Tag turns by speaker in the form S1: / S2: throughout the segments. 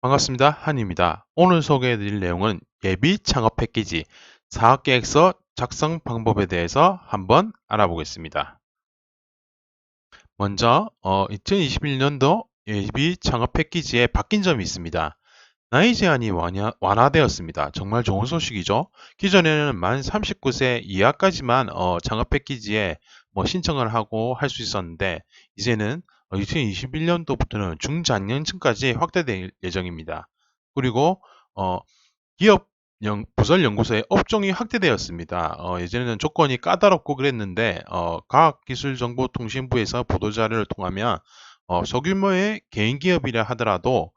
S1: 반갑습니다. 한입니다. 오늘 소개해드릴 내용은 예비 창업 패키지 사업계획서 작성 방법에 대해서 한번 알아보겠습니다. 먼저 2021년도 예비 창업 패키지에 바뀐 점이 있습니다. 나이 제한이 완화되었습니다. 정말 좋은 소식이죠. 기존에는 만 39세 이하까지만 창업 패키지에 신청을 하고 할 수 있었는데 이제는 2021년도부터는 중장년층까지 확대될 예정입니다. 그리고 어, 기업 부설 연구소의 업종이 확대되었습니다. 예전에는 조건이 까다롭고 그랬는데 과학기술정보통신부에서 보도자료를 통하면 소규모의 개인기업이라 하더라도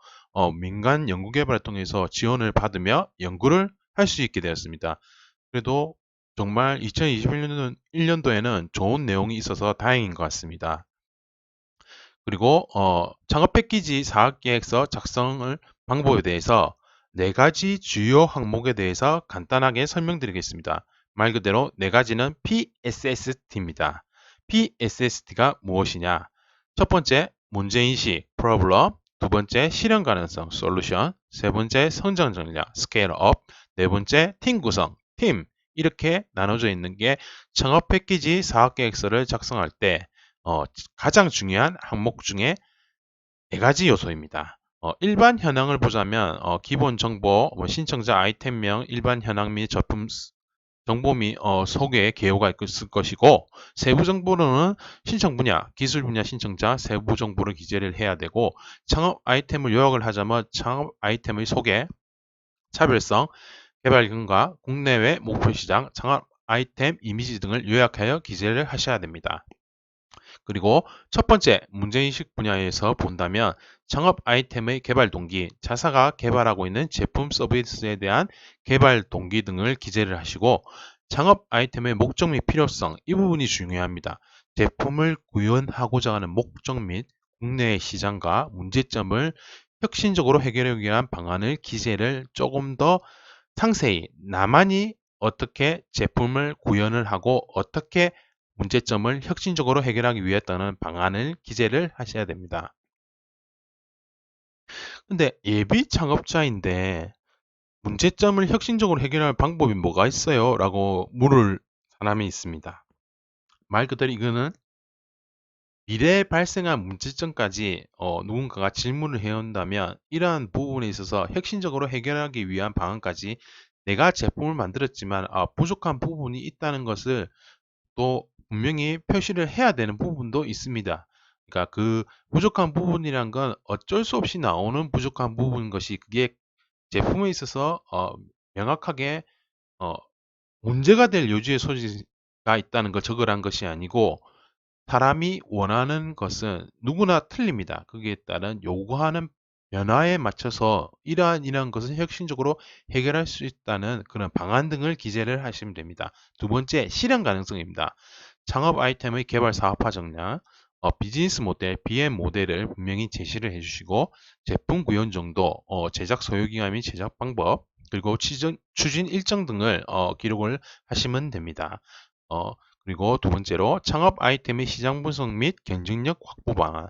S1: 민간 연구개발을 통해서 지원을 받으며 연구를 할 수 있게 되었습니다. 그래도 정말 2021년도에는 좋은 내용이 있어서 다행인 것 같습니다. 그리고 창업 패키지 사업계획서 작성을 방법에 대해서 네 가지 주요 항목에 대해서 간단하게 설명드리겠습니다. 말 그대로 네 가지는 PSST입니다. PSST가 무엇이냐? 첫 번째, 문제인식, problem. 두 번째, 실현 가능성, solution. 세 번째, 성장 전략, scale up. 네 번째, 팀 구성, team. 이렇게 나눠져 있는 게 창업 패키지 사업계획서를 작성할 때 어, 가장 중요한 항목 중에 네 가지 요소입니다. 일반 현황을 보자면 기본 정보, 신청자 아이템명, 일반 현황 및 제품 정보 및 소개 개요가 있을 것이고, 세부 정보로는 신청 분야, 기술 분야 신청자 세부 정보를 기재를 해야 되고, 창업 아이템을 요약을 하자면 창업 아이템의 소개, 차별성, 개발 경과, 국내외 목표 시장, 창업 아이템 이미지 등을 요약하여 기재를 하셔야 됩니다. 그리고 첫 번째 문제인식 분야에서 본다면 창업 아이템의 개발 동기, 자사가 개발하고 있는 제품 서비스에 대한 개발 동기 등을 기재를 하시고 창업 아이템의 목적 및 필요성, 이 부분이 중요합니다. 제품을 구현하고자 하는 목적 및 국내 시장과 문제점을 혁신적으로 해결하기 위한 방안을 기재를 조금 더 상세히 나만이 어떻게 제품을 구현을 하고 어떻게 문제점을 혁신적으로 해결하기 위했다는 방안을 기재를 하셔야 됩니다. 근데 예비 창업자인데 문제점을 혁신적으로 해결할 방법이 뭐가 있어요? 라고 물을 사람이 있습니다. 말 그대로 이거는 미래에 발생한 문제점까지 누군가가 질문을 해온다면 이러한 부분에 있어서 혁신적으로 해결하기 위한 방안까지 내가 제품을 만들었지만 부족한 부분이 있다는 것을 또 분명히 표시를 해야 되는 부분도 있습니다. 그러니까 그 부족한 부분이란 건 어쩔 수 없이 나오는 부족한 부분인 것이 그게 제품에 있어서 명확하게 어, 문제가 될 요지의 소지가 있다는 걸 적으란 것이 아니고 사람이 원하는 것은 누구나 틀립니다. 거기에 따른 요구하는 변화에 맞춰서 이러한 것을 혁신적으로 해결할 수 있다는 그런 방안 등을 기재를 하시면 됩니다. 두 번째, 실현 가능성입니다. 창업 아이템의 개발 사업화 정량, 비즈니스 모델, BM 모델을 분명히 제시를 해주시고 제품 구현 정도, 제작 소요기간 및 제작 방법, 그리고 추진 일정 등을 기록을 하시면 됩니다. 어, 그리고 두 번째로 창업 아이템의 시장 분석 및 경쟁력 확보 방안,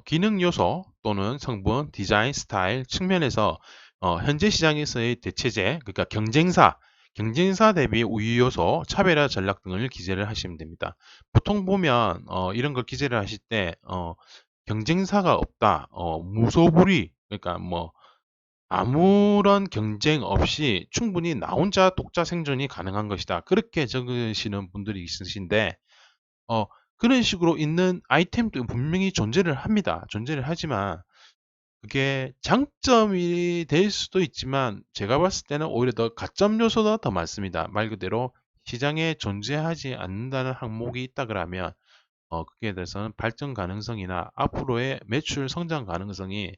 S1: 기능 요소 또는 성분, 디자인 스타일 측면에서 현재 시장에서의 대체제, 그러니까 경쟁사 대비 우위 요소, 차별화 전략 등을 기재를 하시면 됩니다. 보통 보면 이런 걸 기재를 하실 때 경쟁사가 없다, 무소불위, 그러니까 뭐 아무런 경쟁 없이 충분히 나 혼자 독자 생존이 가능한 것이다. 그렇게 적으시는 분들이 있으신데 어, 그런 식으로 있는 아이템도 분명히 존재를 합니다. 존재를 하지만 그게 장점이 될 수도 있지만 제가 봤을 때는 오히려 더 가점 요소가 더 많습니다. 말 그대로 시장에 존재하지 않는다는 항목이 있다 그러면 그에 대해서는 발전 가능성이나 앞으로의 매출 성장 가능성이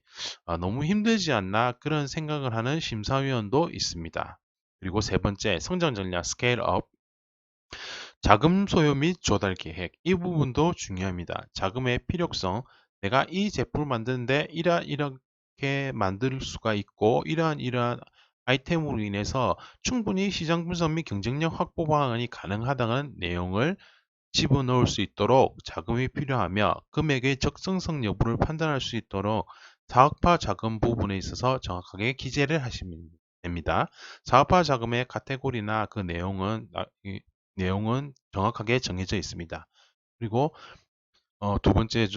S1: 너무 힘들지 않나 그런 생각을 하는 심사위원도 있습니다. 그리고 세 번째, 성장 전략 스케일업. 자금 소요 및 조달 계획. 이 부분도 중요합니다. 자금의 필요성. 내가 이 제품을 만드는데 이렇게 만들 수가 있고 이러한 아이템으로 인해서 충분히 시장 분석 및 경쟁력 확보 방안이 가능하다는 내용을 집어넣을 수 있도록 자금이 필요하며 금액의 적정성 여부를 판단할 수 있도록 사업화 자금 부분에 있어서 정확하게 기재를 하시면 됩니다. 사업화 자금의 카테고리나 그 내용은 정확하게 정해져 있습니다. 그리고 두 번째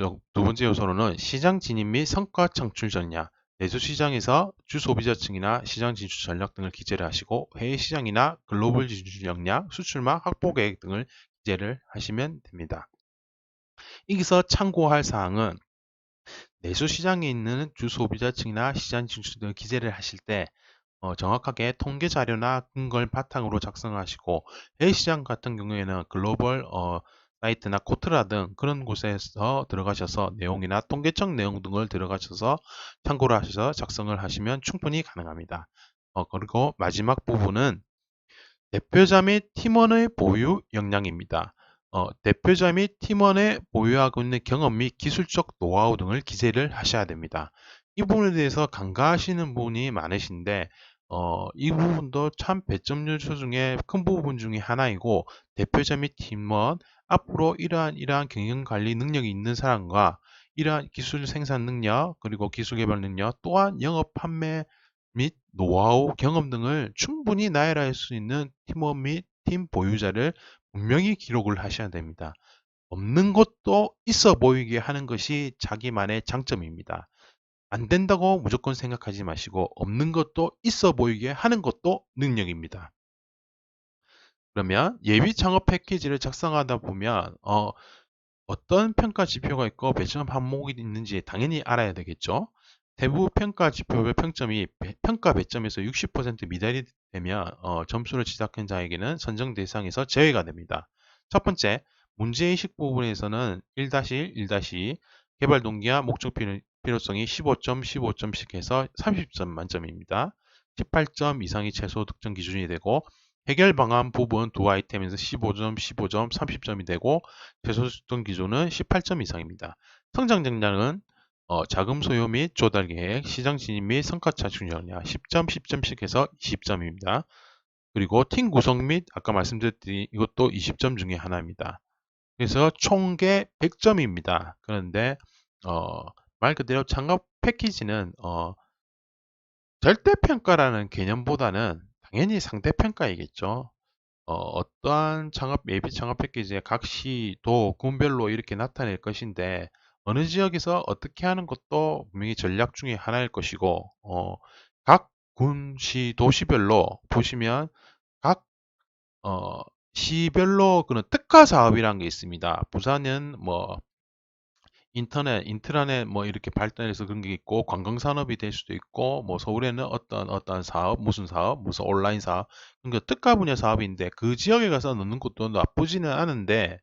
S1: 요소로는 시장 진입 및 성과 창출 전략, 내수 시장에서 주 소비자층이나 시장 진출 전략 등을 기재를 하시고 해외 시장이나 글로벌 진출 역량, 수출망 확보 계획 등을 기재를 하시면 됩니다. 여기서 참고할 사항은 내수 시장에 있는 주 소비자층이나 시장 진출 등을 기재를 하실 때 정확하게 통계 자료나 근거를 바탕으로 작성하시고 해외 시장 같은 경우에는 글로벌 사이트나 코트라 등 그런 곳에서 들어가셔서 내용이나 통계적 내용 등을 들어가셔서 참고를 하셔서 작성을 하시면 충분히 가능합니다. 그리고 마지막 부분은 대표자 및 팀원의 보유 역량입니다. 대표자 및 팀원의 보유하고 있는 경험 및 기술적 노하우 등을 기재를 하셔야 됩니다. 이 부분에 대해서 간과하시는 분이 많으신데 이 부분도 참 배점 요소 중에 큰 부분 중에 하나이고 대표자 및 팀원 앞으로 이러한 경영관리 능력이 있는 사람과 이러한 기술 생산 능력 그리고 기술 개발 능력 또한 영업 판매 및 노하우, 경험 등을 충분히 나열할 수 있는 팀원 및 팀 보유자를 분명히 기록을 하셔야 됩니다. 없는 것도 있어 보이게 하는 것이 자기만의 장점입니다. 안 된다고 무조건 생각하지 마시고 없는 것도 있어 보이게 하는 것도 능력입니다. 그러면 예비 창업 패키지를 작성하다 보면 어떤 평가 지표가 있고 배점 항목이 있는지 당연히 알아야 되겠죠. 대부분 평가 지표별 평점이 평가 배점에서 60% 미달이 되면 점수를 지적한 자에게는 선정 대상에서 제외가 됩니다. 첫 번째, 문제의식 부분에서는 1-1, 1-2 개발 동기와 목적 필요성이 15점, 15점씩 해서 30점 만점입니다. 18점 이상이 최소 득점 기준이 되고 해결 방안 부분 두 아이템에서 15점, 15점, 30점이 되고 최소 득점 기준은 18점 이상입니다. 성장 전략은 자금 소요 및 조달 계획, 시장 진입 및 성과 차출 전략 10점, 10점씩 해서 20점입니다. 그리고 팀 구성 및 아까 말씀드렸듯이 이것도 20점 중에 하나입니다. 그래서 총계 100점입니다. 그런데 말 그대로 창업 패키지는 절대평가라는 개념보다는 당연히 상대평가이겠죠. 어떠한 예비 창업 패키지의 각 시, 도, 군별로 이렇게 나타낼 것인데 어느 지역에서 어떻게 하는 것도 분명히 전략 중에 하나일 것이고 각 군, 시, 도시별로 보시면 각 시별로 그런 특화 사업이라는 게 있습니다. 부산은 뭐 인트라넷 뭐 이렇게 발달해서 그런 게 있고 관광산업이 될 수도 있고 뭐 서울에는 어떤 사업, 무슨 사업, 무슨 온라인 사업 그러니까 특화 분야 사업인데 그 지역에 가서 넣는 것도 나쁘지는 않은데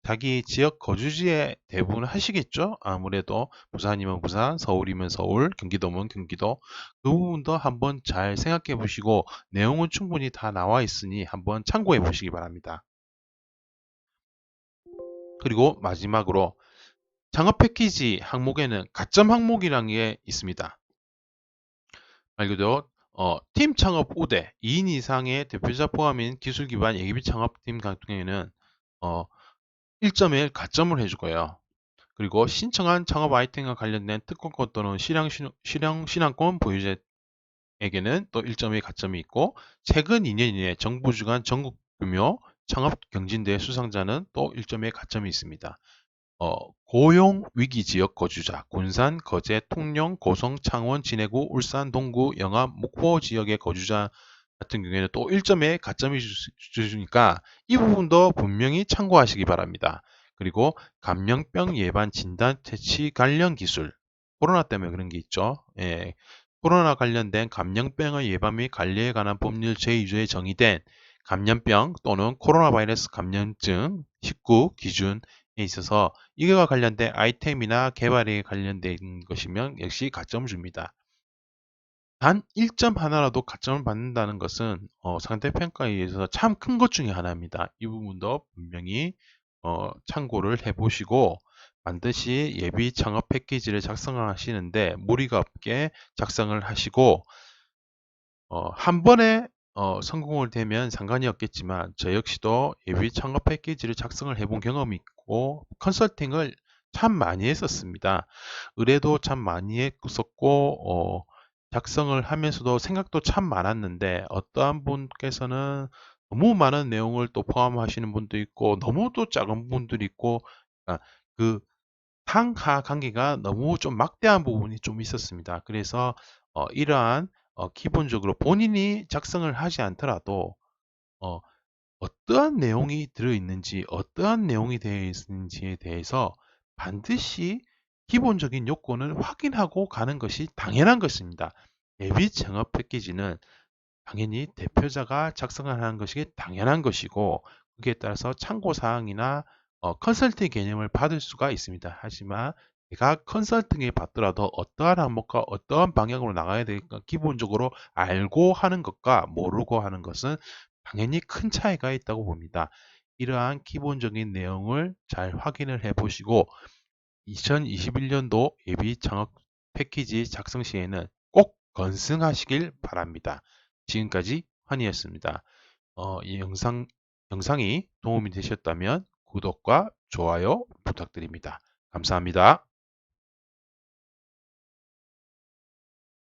S1: 자기 지역 거주지에 대부분 하시겠죠? 아무래도 부산이면 부산, 서울이면 서울, 경기도면 경기도 그 부분도 한번 잘 생각해 보시고 내용은 충분히 다 나와 있으니 한번 참고해 보시기 바랍니다. 그리고 마지막으로 창업 패키지 항목에는 가점 항목이라는 게 있습니다. 말 그대로 팀 창업 우대 2인 이상의 대표자 포함인 기술 기반 예비 창업팀 같은 경우에는 1점에 가점을 해주고요. 그리고 신청한 창업 아이템과 관련된 특허권 또는 실황권 보유자에게는 또 1점의 가점이 있고 최근 2년 이내 정부 주관 전국 규모 창업 경진대 수상자는 또 1점의 가점이 있습니다. 고용 위기 지역 거주자, 군산, 거제, 통영, 고성, 창원, 진해구, 울산, 동구, 영암, 목포 지역의 거주자 같은 경우에는 또 1점의 가점이 주니까 이 부분도 분명히 참고하시기 바랍니다. 그리고 감염병 예방 진단 퇴치 관련 기술, 코로나 때문에 그런 게 있죠. 예, 코로나 관련된 감염병의 예방 및 관리에 관한 법률 제2조에 정의된 감염병 또는 코로나 바이러스 감염증 19 기준에 있어서 이거와 관련된 아이템이나 개발에 관련된 것이면 역시 가점을 줍니다. 단 1점 하나라도 가점을 받는다는 것은 상대평가에 의해서 참 큰 것 중에 하나입니다. 이 부분도 분명히 참고를 해보시고 반드시 예비 창업 패키지를 작성하시는데 무리가 없게 작성을 하시고 한 번에 성공을 되면 상관이 없겠지만 저 역시도 예비 창업 패키지를 작성을 해본 경험이 있고 컨설팅을 참 많이 했었습니다. 의뢰도 참 많이 했었고, 작성을 하면서도 생각도 참 많았는데, 어떠한 분께서는 너무 많은 내용을 또 포함하시는 분도 있고, 너무 또 작은 분들이 있고, 아, 그 상하 관계가 너무 좀 막대한 부분이 좀 있었습니다. 그래서 이러한 기본적으로 본인이 작성을 하지 않더라도 어, 어떠한 내용이 들어있는지, 어떠한 내용이 되어 있는지에 대해서 반드시 기본적인 요건을 확인하고 가는 것이 당연한 것입니다. 예비 창업 패키지는 당연히 대표자가 작성을 하는 것이 당연한 것이고, 그에 따라서 참고사항이나 컨설팅 개념을 받을 수가 있습니다. 하지만 제가 컨설팅을 받더라도 어떠한 항목과 어떠한 방향으로 나가야 될까 기본적으로 알고 하는 것과 모르고 하는 것은 당연히 큰 차이가 있다고 봅니다. 이러한 기본적인 내용을 잘 확인을 해 보시고 2021년도 예비 창업 패키지 작성 시에는 꼭 건승하시길 바랍니다. 지금까지 환희였습니다. 이 영상이 도움이 되셨다면 구독과 좋아요 부탁드립니다. 감사합니다.